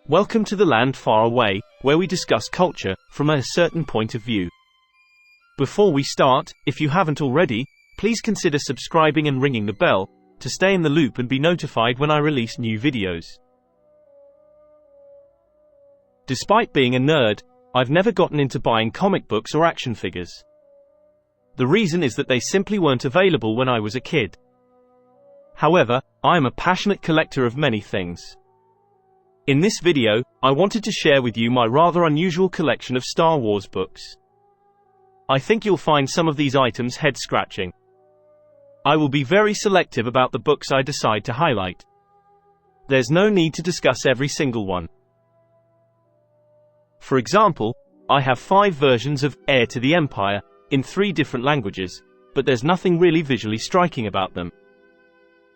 Welcome to the land far away, where we discuss culture from a certain point of view. Before we start, if you haven't already, please consider subscribing and ringing the bell to stay in the loop and be notified when I release new videos. Despite being a nerd, I've never gotten into buying comic books or action figures. The reason is that they simply weren't available when I was a kid. However, I am a passionate collector of many things. In this video, I wanted to share with you my rather unusual collection of Star Wars books. I think you'll find some of these items head-scratching. I will be very selective about the books I decide to highlight. There's no need to discuss every single one. For example, I have 5 versions of Heir to the Empire in 3 different languages, but there's nothing really visually striking about them.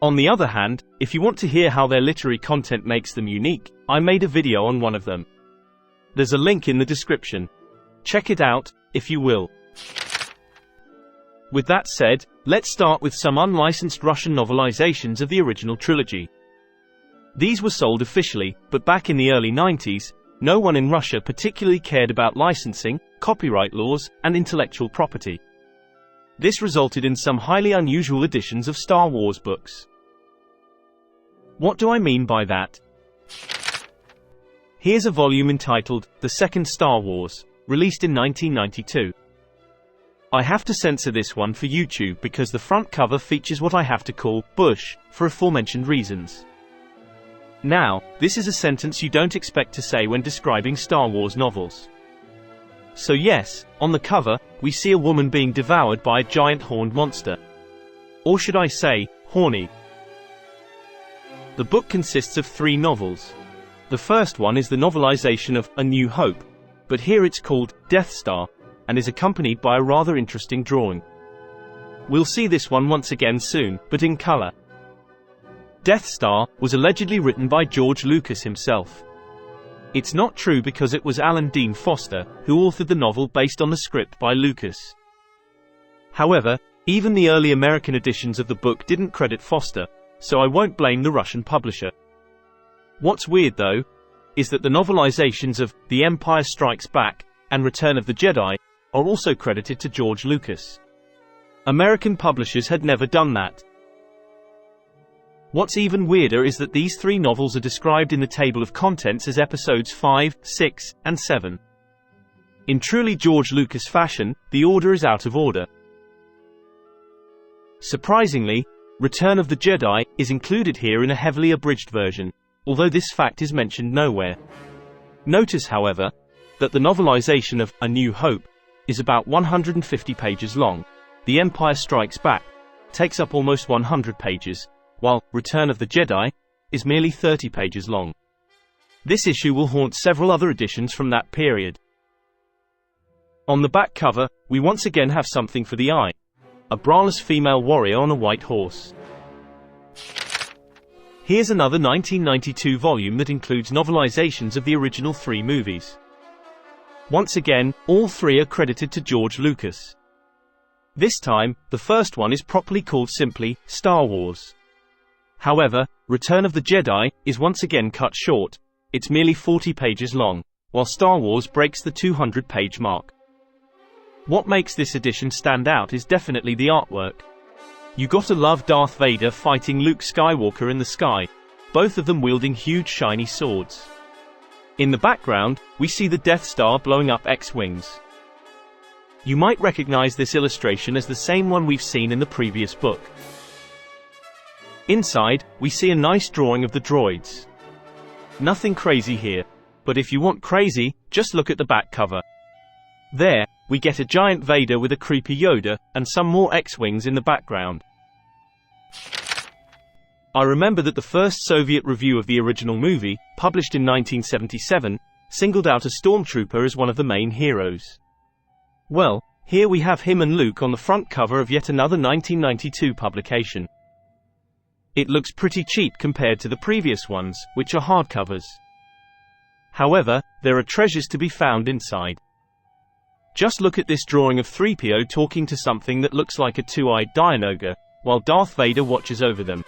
On the other hand, if you want to hear how their literary content makes them unique, I made a video on one of them. There's a link in the description. Check it out, if you will. With that said, let's start with some unlicensed Russian novelizations of the original trilogy. These were sold officially, but back in the early 90s, no one in Russia particularly cared about licensing, copyright laws, and intellectual property. This resulted in some highly unusual editions of Star Wars books. What do I mean by that? Here's a volume entitled The Second Star Wars, released in 1992. I have to censor this one for YouTube because the front cover features what I have to call Bush, for aforementioned reasons. Now, this is a sentence you don't expect to say when describing Star Wars novels. So yes, on the cover, we see a woman being devoured by a giant horned monster. Or should I say, horny. The book consists of 3 novels. The first one is the novelization of A New Hope, but here it's called Death Star, and is accompanied by a rather interesting drawing. We'll see this one once again soon, but in color. Death Star was allegedly written by George Lucas himself. It's not true because it was Alan Dean Foster who authored the novel based on the script by Lucas. However, even the early American editions of the book didn't credit Foster, so I won't blame the Russian publisher. What's weird though, is that the novelizations of The Empire Strikes Back and Return of the Jedi are also credited to George Lucas. American publishers had never done that. What's even weirder is that these 3 novels are described in the table of contents as episodes 5, 6, and 7. In truly George Lucas fashion, the order is out of order. Surprisingly, Return of the Jedi is included here in a heavily abridged version, although this fact is mentioned nowhere. Notice, however, that the novelization of A New Hope is about 150 pages long. The Empire Strikes Back takes up almost 100 pages, while Return of the Jedi is merely 30 pages long. This issue will haunt several other editions from that period. On the back cover, we once again have something for the eye. A braless female warrior on a white horse. Here's another 1992 volume that includes novelizations of the original 3 movies. Once again, all 3 are credited to George Lucas. This time, the first one is properly called simply Star Wars. However, Return of the Jedi is once again cut short. It's merely 40 pages long, while Star Wars breaks the 200-page mark. What makes this edition stand out is definitely the artwork. You gotta love Darth Vader fighting Luke Skywalker in the sky, both of them wielding huge shiny swords. In the background, we see the Death Star blowing up X-Wings. You might recognize this illustration as the same one we've seen in the previous book. Inside, we see a nice drawing of the droids. Nothing crazy here, but if you want crazy, just look at the back cover. There, we get a giant Vader with a creepy Yoda, and some more X-Wings in the background. I remember that the first Soviet review of the original movie, published in 1977, singled out a stormtrooper as one of the main heroes. Well, here we have him and Luke on the front cover of yet another 1992 publication. It looks pretty cheap compared to the previous ones, which are hardcovers. However, there are treasures to be found inside. Just look at this drawing of 3PO talking to something that looks like a 2-eyed Dianoga, while Darth Vader watches over them.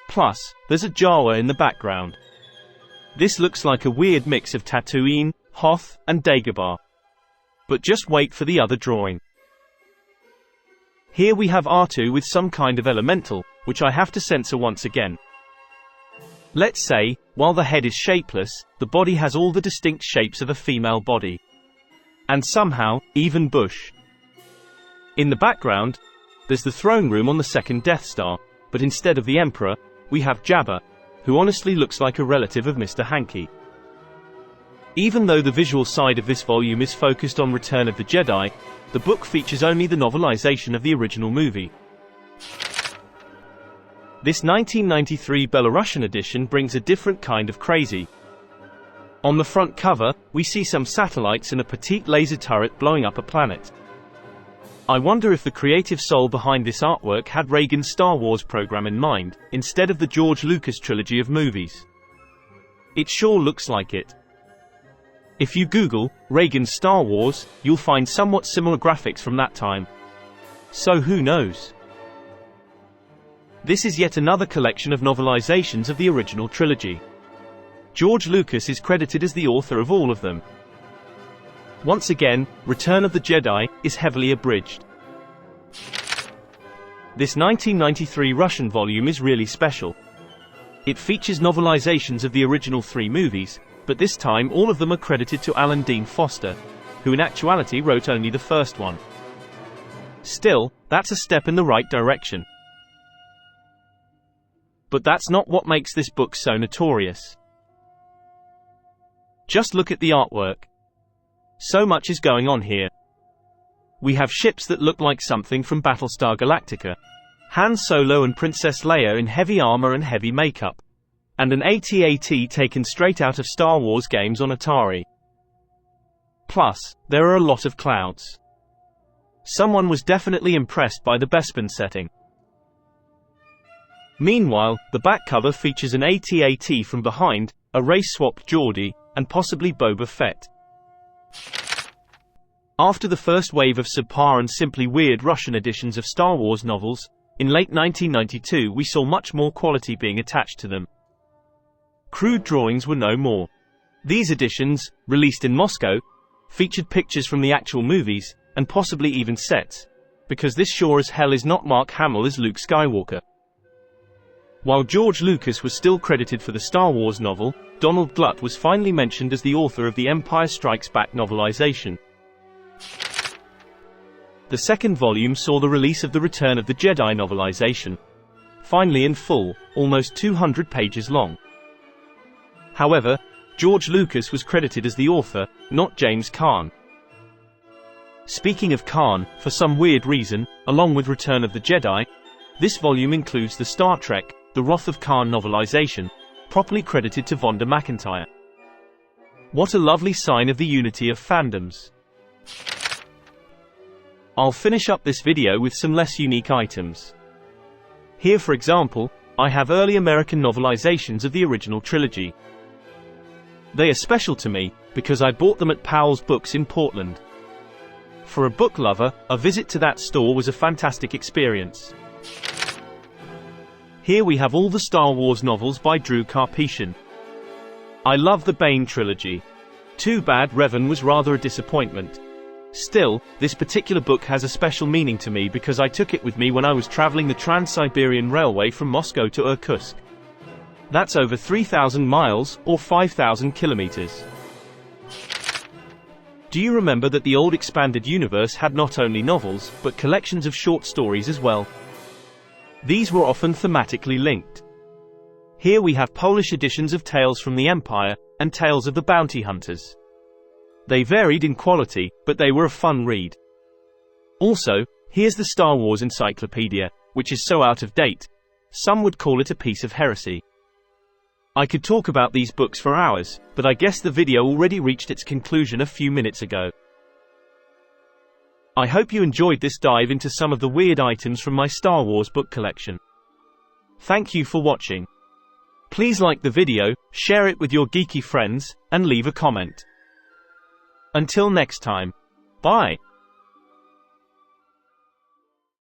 Plus, there's a Jawa in the background. This looks like a weird mix of Tatooine, Hoth, and Dagobah. But just wait for the other drawing. Here we have R2 with some kind of elemental, which I have to censor once again. Let's say, while the head is shapeless, the body has all the distinct shapes of a female body. And somehow, even Bush. In the background, there's the throne room on the second Death Star, but instead of the Emperor, we have Jabba, who honestly looks like a relative of Mr. Hankey. Even though the visual side of this volume is focused on Return of the Jedi, the book features only the novelization of the original movie. This 1993 Belarusian edition brings a different kind of crazy. On the front cover, we see some satellites and a petite laser turret blowing up a planet. I wonder if the creative soul behind this artwork had Reagan's Star Wars program in mind, instead of the George Lucas trilogy of movies. It sure looks like it. If you Google Reagan's Star Wars, you'll find somewhat similar graphics from that time. So who knows? This is yet another collection of novelizations of the original trilogy. George Lucas is credited as the author of all of them. Once again, Return of the Jedi is heavily abridged. This 1993 Russian volume is really special. It features novelizations of the original 3 movies, but this time all of them are credited to Alan Dean Foster, who in actuality wrote only the first one. Still, that's a step in the right direction. But that's not what makes this book so notorious. Just look at the artwork. So much is going on here. We have ships that look like something from Battlestar Galactica, Han Solo and Princess Leia in heavy armor and heavy makeup, and an AT-AT taken straight out of Star Wars games on Atari. Plus, there are a lot of clouds. Someone was definitely impressed by the Bespin setting. Meanwhile, the back cover features an AT-AT from behind, a race-swapped Geordie, and possibly Boba Fett. After the first wave of subpar and simply weird Russian editions of Star Wars novels, in late 1992 we saw much more quality being attached to them. Crude drawings were no more. These editions, released in Moscow, featured pictures from the actual movies, and possibly even sets, because this sure as hell is not Mark Hamill as Luke Skywalker. While George Lucas was still credited for the Star Wars novel, Donald Glut was finally mentioned as the author of the Empire Strikes Back novelization. The second volume saw the release of the Return of the Jedi novelization. Finally in full, almost 200 pages long. However, George Lucas was credited as the author, not James Caan. Speaking of Caan, for some weird reason, along with Return of the Jedi, this volume includes the Star Trek, The Wrath of Khan novelization, properly credited to Vonda McIntyre. What a lovely sign of the unity of fandoms. I'll finish up this video with some less unique items. Here for example, I have early American novelizations of the original trilogy. They are special to me, because I bought them at Powell's Books in Portland. For a book lover, a visit to that store was a fantastic experience. Here we have all the Star Wars novels by Drew Karpyshyn. I love the Bane trilogy. Too bad Revan was rather a disappointment. Still, this particular book has a special meaning to me because I took it with me when I was traveling the Trans-Siberian Railway from Moscow to Irkutsk. That's over 3,000 miles, or 5,000 kilometers. Do you remember that the old expanded universe had not only novels, but collections of short stories as well? These were often thematically linked. Here we have Polish editions of Tales from the Empire, and Tales of the Bounty Hunters. They varied in quality, but they were a fun read. Also, here's the Star Wars Encyclopedia, which is so out of date. Some would call it a piece of heresy. I could talk about these books for hours, but I guess the video already reached its conclusion a few minutes ago. I hope you enjoyed this dive into some of the weird items from my Star Wars book collection. Thank you for watching. Please like the video, share it with your geeky friends, and leave a comment. Until next time. Bye.